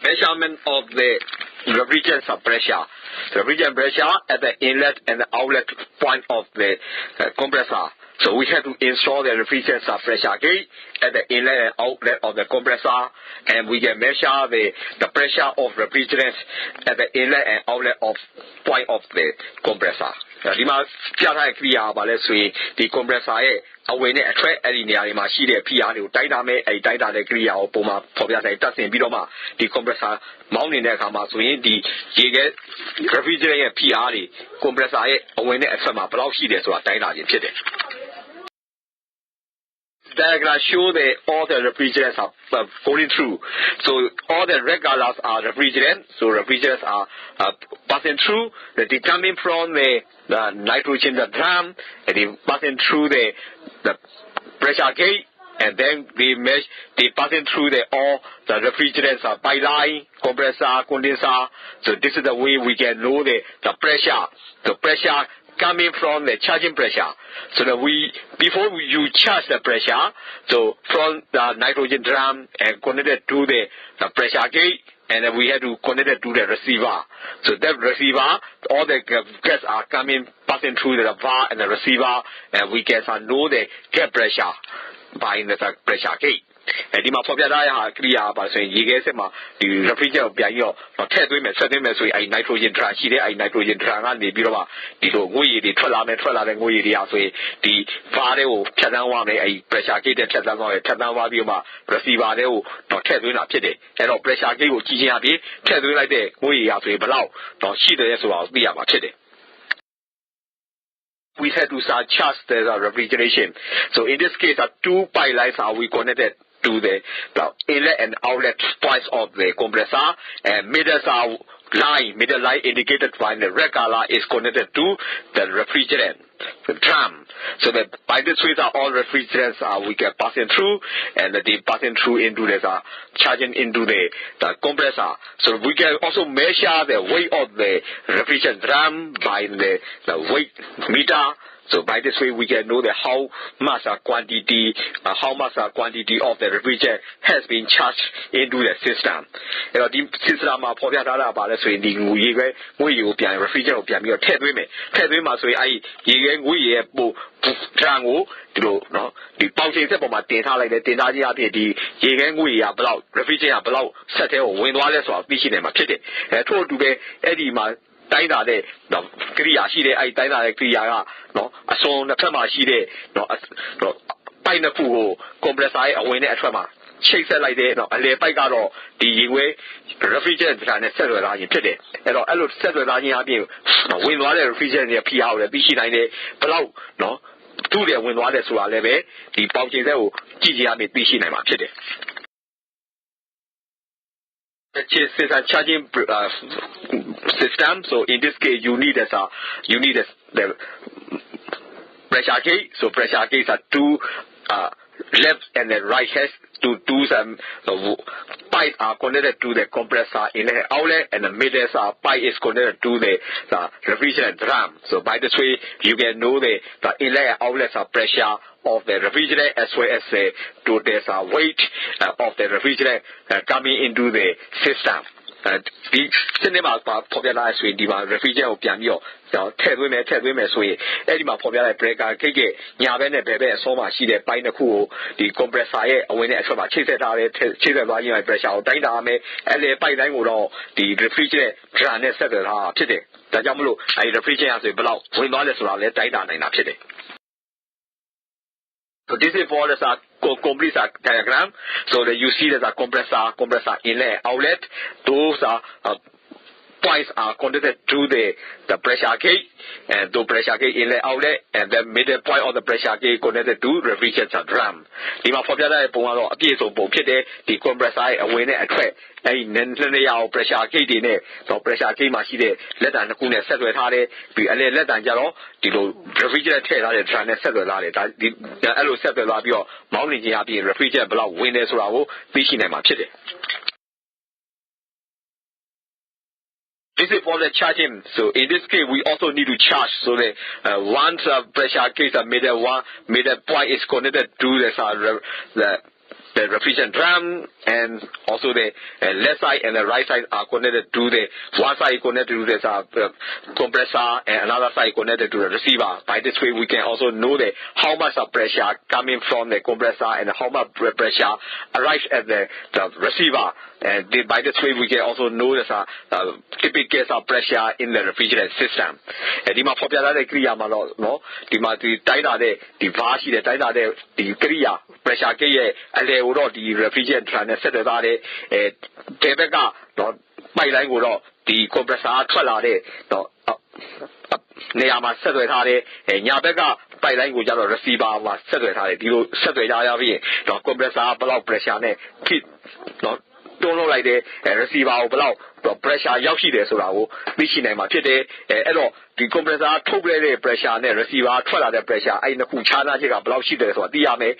measurement of the refrigerant pressure. The refrigerant pressure at the inlet and the outlet point of the compressor. So we have to install the refrigerant pressure gauge at the inlet and outlet of the compressor, and we can measure the pressure of refrigerant at the inlet and outlet of point of the compressor. ဒီမှာပြထားတဲ့ clear ပါလဲဆိုရင်ဒီ compressor ရဲ့အဝင်နဲ့အထွက်အဲ့ဒီနေရာတွေမှာရှိတဲ့ PR တွေကိုတိုင်းတာမယ်အဲ့ဒီတိုင်းတာတဲ့ clear ကိုပုံမှာဖော်ပြထားတက်ဆင်ပြီးတော့မှဒီ compressor မောင်းနေတဲ့အခါမှာဆိုရင်ဒီရေခဲ refrigerant ရဲ့ PR တွေ compressor ရဲ့အဝင်နဲ့အထွက်မှာဘယ်လောက်ရှိတယ်ဆိုတာတိုင်းတာခြင်းဖြစ်တယ် diagram show that all the refrigerants are going through. So all the red colors are refrigerant. So refrigerants are passing through. They coming from the nitrogen, the drum, and they passing through the pressure gauge, and then they passing through all the refrigerants are pipeline, compressor, condenser. So this is the way we can know the pressure. The pressure coming from the charging pressure. So that before you charge the pressure, so from the nitrogen drum and connect it to the pressure gauge, and then we have to connect it to the receiver. So that receiver, all the gas are passing through the valve and the receiver, and we can know the gas pressure by the pressure gauge. ဒီမှာဖော်ပြထားတဲ့ဟာ clear ပါဆိုရင်ရေခဲစစ်မှာဒီ refrigerant ကိုပြန်ပြီးတော့ထည့်သွင်းမယ်ဆက်သွင်းမယ်ဆိုရင်အဲ့ nitrogen drum ရှိတဲ့အဲ့ nitrogen drum ကနေပြီးတော့ဒီလိုငွေရည်တွေထွက်လာတဲ့ငွေရည်တွေအားဆိုရင်ဒီ valve တွေကိုဖြတ်သန်းသွားမယ်အဲ့ pressure gauge နဲ့ဖြတ်သန်းသွားတယ်ဖြတ်သန်းသွားပြီးတော့မှ receiver တွေကိုတော့ထည့်သွင်းတာဖြစ်တယ်အဲ့တော့ pressure gauge ကိုကြည့်ချင်းအပြင်ထည့်သွင်းလိုက်တဲ့ငွေရည်အားဆိုရင်ဘယ်လောက်တော့ရှိတယ်ဆိုတာကိုသိရမှာဖြစ်တယ် We had to start charge the refrigeration. So in this case, two pipelines are we connected to the inlet and outlet points of the compressor, and middle line indicated by the red color is connected to the refrigerant drum. So that by this way, all refrigerants we can passing through, and they passing through into the charging into the compressor. So we can also measure the weight of the refrigerant drum by the weight meter. So by this way, we can know how much quantity of the refrigerant has been charged into the system. The system မှာပေါ်ပြထားတာပါလဲဆိုရင်ဒီငွေရည်ကိုပြန် refrigerant ကိုပြန်ပြီးတော့ထည့်သွင်းမှာဆိုရင်အဲ့ရေခဲငွေရည်ရဲ့ပို drum ကိုဒီလိုနော်ဒီပေါင်ချိန်ဆက်ပေါ်မှာတင်ထားလိုက်တယ်တင်ထားခြင်းအပြင်ဒီရေခဲငွေရည်ကဘယ်လောက် refrigerant ကဘယ်လောက်ဆက်ထဲကိုဝင်သွားလဲဆိုတာသိရှိနိုင်မှာဖြစ်တယ်ထို့အတူပဲအဲ့ဒီမှာတိုင်းတာတဲ့ကိရိယာရှိတဲ့အဲ့တိုင်းတာတဲ့ကိရိယာကနော်အစွန်တစ်ဖက်မှာရှိတဲ့နော်ပိုက်နှစ်ခုကို compressor ရဲ့အဝင်နဲ့အထွက်မှာချိတ်ဆက်လိုက်တဲ့နော်အလယ်ပိုက်ကတော့ဒီရေခွဲ refrigerant ဆိုတာနဲ့ဆက်သွယ်ထားခြင်းဖြစ်တယ်အဲ့တော့အဲ့လိုဆက်သွယ်ထားခြင်းအပြင်ဝင်သွားတဲ့ refrigerant ရဲ့ PR ကိုလည်းသိရှိနိုင်တယ်ဘယ်လောက်နော်သူ့ရဲ့ဝင်သွားတယ်ဆိုတာလည်းပဲဒီပေါင်ချိန်ဆက်ကိုကြည့်ကြရမယ်သိရှိနိုင်မှာဖြစ်တယ် It's a charging system. So in this case, you need the pressure gauge. So pressure gauge are two left and the right has to do some pipe are connected to the compressor in the outlet, and the middle pipe is connected to the refrigerant drum. So by this way, you can know the inlet and outlet pressure of the refrigerant as well as the total weight of the refrigerant coming into the system. ဒီစနစ်မှာပေါ်ပြလာဆိုရင်ဒီမှာ refrigerant ကိုပြန်ပြီးတော့ထည့်သွင်းမယ်ဆိုရင်အဲ့ဒီမှာပေါ်ပြတဲ့ breaker ကိတ်ကညာဘက်နဲ့ဘယ်ဘက်အဆုံးမှာရှိတဲ့ပိုင်းတစ်ခုကိုဒီ compressor ရဲ့အဝင်နဲ့အထွက်မှာချိတ်ဆက်ထားတဲ့ချိတ်ဆက်သွားခြင်းရဲ့ pressure ကိုတိုင်းတာမယ်အဲ့လေပိုက်တိုင်းကိုတော့ဒီ refrigerant drum နဲ့ဆက်သွယ်ထားတာဖြစ်တယ်ဒါကြောင့်မလို့အဲ့ဒီ refrigerant ဆိုရင်ဘယ်လောက်ဝင်သွားလဲဆိုတာလည်းတိုင်းတာနိုင်တာဖြစ်တယ် So this is for the complete diagram. So that you see there's a compressor inlet, outlet. Those points are connected to the pressure gauge, and the pressure gauge inlet, outlet, and the middle point of the pressure gauge connected to refrigerant drum. ဒီမှာဖော်ပြတဲ့ပုံကတော့အပြည့်စုံပုံဖြစ်တဲ့ဒီ compressor ရဲ့အဝင်နဲ့အထွက်အဲ့ဒီနေရာကို pressure gauge တွေနဲ့ pressure gauge မှာရှိတဲ့လက်တံတစ်ခုနဲ့ဆက်သွယ်ထားတယ်ပြီးအလဲလက်တံကြတော့ဒီလို refrigerant ထည့်ထားတဲ့ drum နဲ့ဆက်သွယ်ထားတယ်ဒါဒီအဲ့လိုဆက်သွယ်သွားပြီးတော့မောင်းနေခြင်းအပြင် refrigerant ဘယ်လောက်ဝင်နေဆိုတာကိုသိရှိနိုင်မှာဖြစ်တယ် This is for the charging. So in this case, we also need to charge. So that once pressure gauge middle point is connected to the the refrigerant drum and also the left side and the right side are connected to the one side connected to the compressor and another side connected to the receiver. By this way, we can also know how much of pressure coming from the compressor and how much pressure arrives at the receiver. And by this way, we can also know the typical pressure in the refrigerant system. And the popular kriya malo no, the taina the vashi the taina the kriya pressure ke ale uro the refrigerant transit the tebeka no by line uro the compressor twala de no နေရာမှာဆက်သွယ်ထားတဲ့ညာဘက်ကပိုက်လိုင်းကိုကြတော့ receiver မှာဆက်သွယ်ထားတယ်ဒီလိုဆက်သွယ်ကြရပြီးတော့ compressor ဘယ်လောက် pressure နဲ့ keep တော့တွန်းလုပ်လိုက်တဲ့ receiver ကိုဘယ်လောက် pressure ရောက်ရှိတယ်ဆိုတာကိုသိရှိနိုင်မှာဖြစ်တယ်အဲ့တော့ဒီ compressor ထုတ်လိုက်တဲ့ pressure နဲ့ receiver ထွက်လာတဲ့ pressure အဲ့နှစ်ခုခြားနားချက်ကဘယ်လောက်ရှိတယ်ဆိုတာသိရမယ်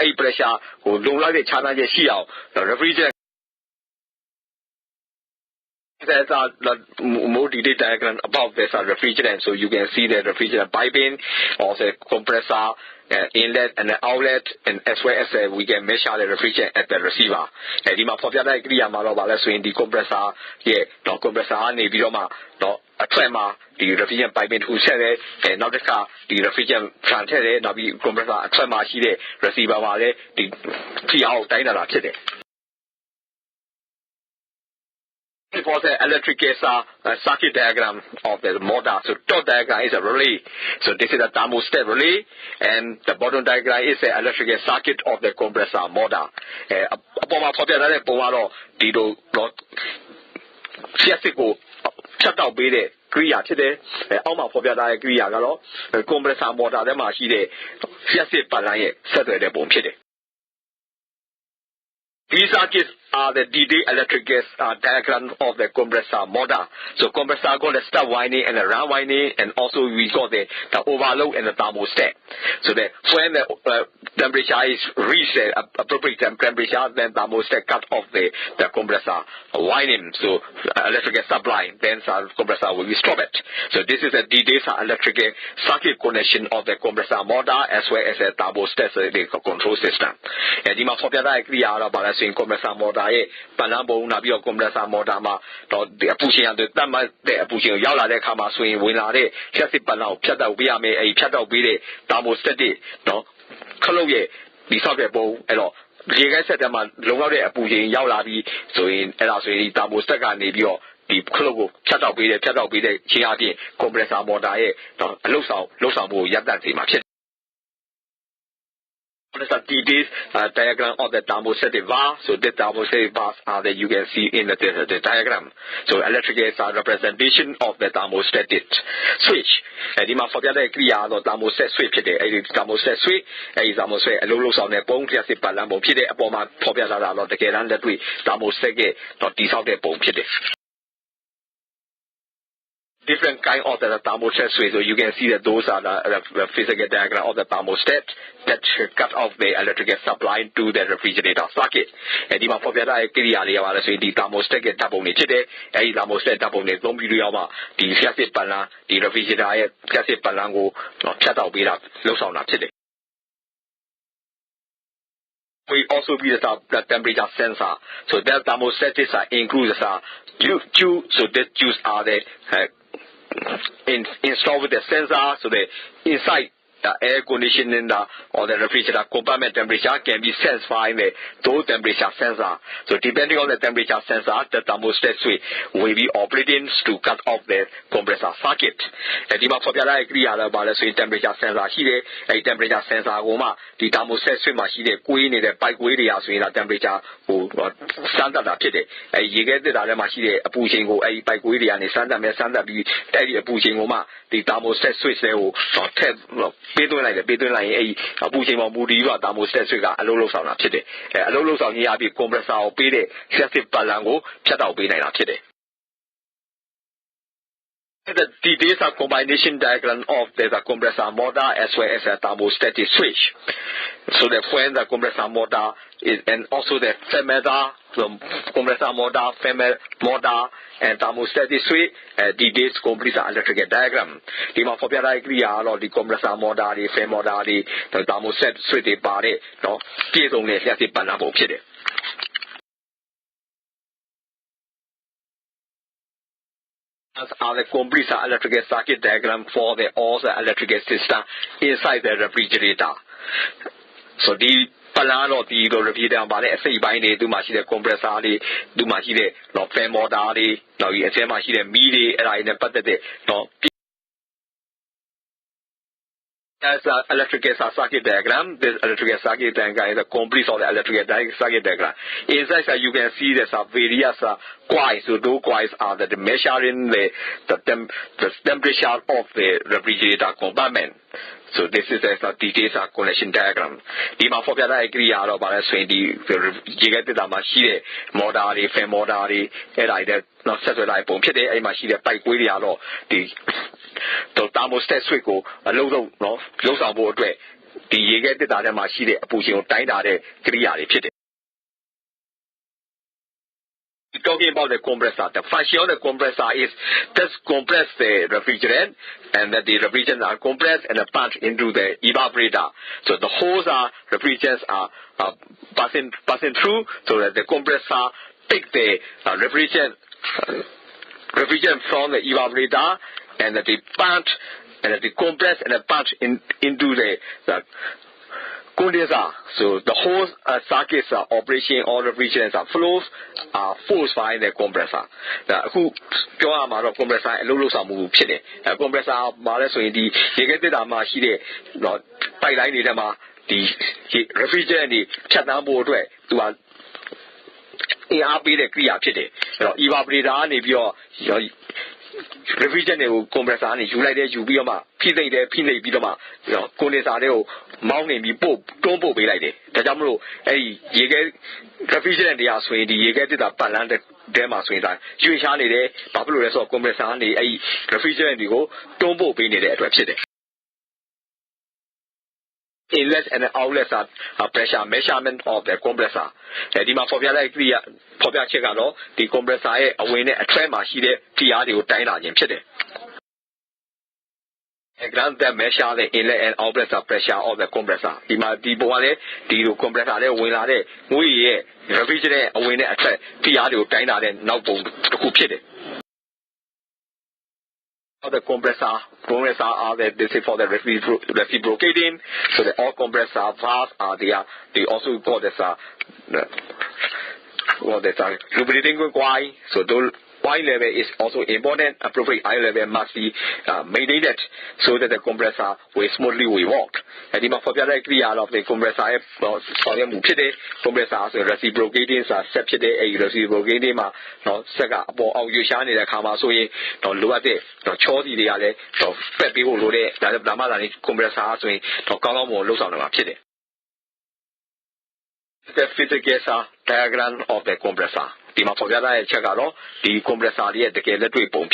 အဲ့ pressure ကိုလုံလောက်တဲ့ခြားနားချက်ရှိအောင် refrigerant There's a more detailed diagram about this refrigerant, so you can see the refrigerant piping, also compressor, inlet and outlet, and as well as we can measure the refrigerant at the receiver. And the popular idea is in the compressor, the compressor, a tremor, the refrigerant piping who said it, and not the car, the refrigerant translated, now the compressor, a tremor, receiver, the 3 hour dynamic today. For the electric circuit diagram of the motor, so top diagram is a relay. So this is a thermostat relay, and the bottom diagram is the electric circuit of the compressor motor. Upon my popular pomaro, dido not fiasico, shut out be the Kriya today, Alma popular Kriya galo, compressor motor, the machine, fiasi palaye, settle the bomb today. These circuits are the DD electric gas diagram of the compressor motor. So compressor got the stop winding and the round winding, and also we got the overload and the thermostat. So that when the temperature is reached appropriate temperature, then thermostat cut off the compressor winding. So electric gas supply, then compressor will be stopped. So this is the DD electric circuit connection of the compressor motor as well as the thermostat the control system. And the most popular idea about in compressor motor panambo na bio compressor motor ma the pushing the tama the pushing yala de kama swing win la de chassis panao ဖြတ်တော့ပေးရမယ်အဲ့ဖြတ်တော့ပေးတဲ့ thermostat တွေနော်ခလုတ်ရဲ့ဒီဆောက်တဲ့ပုံအဲ့တော့ရေခဲဆက်တဲ့မှာလုံလောက်တဲ့အပူချိန်ရောက်လာပြီးဆိုရင်အဲ့ဒါဆိုရင်ဒီ thermostat ကနေပြီးတော့ဒီခလုတ်ကိုဖြတ်တော့ပေးတဲ့ခြင်းအပြင် compressor motor ရဲ့အလုပ်ဆောင်ဖို့ရပ်တန့်စေမှာဖြစ်This is the diagram of the thermostat bar. So the thermostat bars are that you can see in the diagram. So electric is a representation of the thermostat switch. And the forget the kriya the thermostat switch today. A thermostat switch is almost a low sound a bone classic palambo pide upon my popular lot the keran that we thermostat not this out the bone pide. Different kind of the thermostat switch. So you can see that those are the physical diagram of the thermostat that cut off the electric supply to the refrigerator circuit. And the popular idea is the thermostat get double today. And the thermostat double net don't be the chassis panel, the refrigerator chassis panel shut out with low sound today. We also use the temperature sensor. So that thermostat includes two. So that tubes are the installed with the sensor, so the inside the air conditioning or the refrigerator compartment temperature can be sensed by those temperature sensor. So depending on the temperature sensor, the thermostat switch will be operating to cut off the compressor circuit. And the popular idea about the temperature sensor here, a temperature sensor the thermostat switch machine queen in the pipe area so in the temperature standard today. You get the machine pushing a pipe area and standard be pushing the thermostat switch will between a pushing on moody thermostat switch a low sound today. A low sound here be compressor or be the chassis palango shut out be today. The details are combination diagram of the compressor motor as well as a thermostatic switch. So the when the compressor motor is, and also the femmeter, the compressor motor, femmer motor, and thermostatic switch, details complete the electrical diagram. The more popular idea of the compressor motor, the femmer motor, the thermostatic switch, the body, no, is only a banana pit. Are the complete electrical circuit diagram for the all the electrical system inside the refrigerator. So the plan of the refrigerator, but I say by the do machine compressor, do machine no fan motor, no you say machine media, and I never did it. No. As an electrical circuit diagram, this electrical circuit diagram is the complete of the electrical circuit diagram. Inside, you can see there's various coils. So those coils are the measuring the temperature of the refrigerator compartment. So this is the details of connection diagram. The more popular I agree are about the get the machine, motor, fan motor, and I did not satellite bomb. Today, I machine by William, the thermostat switch go a low no, close on board. The get the machine, pushing time that the talking about the compressor. The function of the compressor is just compress the refrigerant, and that the refrigerants are compressed and pumped into the evaporator. So the holes are refrigerants are passing through, so that the compressor take the refrigerant from the evaporator, and that they pump and that they compress and pump into the condenser. So the whole circuits are operation, all refrigerants are flows are forced by the compressor. Who go out of compressor and lose some move chili. A compressor balance in the get the machine not by line the refrigerant chat down board way to a be the clear chili. Evaporator if your refrigerant compressor and you like that you be a pinay bidoma, condenser, mountain be bob, don't bob like it. The Jamro, you get refrigerant, they are swing, you get it up and them are swing that. You shall need a popular of compressor and a refrigerant, you go, don't bob in it at inlet and outlets are pressure measurement of the compressor. The demand for popular check out the compressor a winner a tram machine, PR Dina in Chile. A grant that measure the inlet and outlet pressure of the compressor. The Madiboane, the compressor, we refrigerate a winner a tram, PR Dina and now boom to cook it. The compressor are this is for the reciprocating. So the all compressor valves are they also call this lubricating coil. So those oil level is also important. Appropriate oil level must be maintained so that the compressor will smoothly work. And the more directly out of the compressor, compressor reciprocating, separated a reciprocating, no second, or you shine in the camera so you don't look at it, no chordy the other, so fat people load it, that the Namala compressor, so to come on, lose on the market. The physical diagram of the compressor. The more popular check out the compressor, the electric bomb.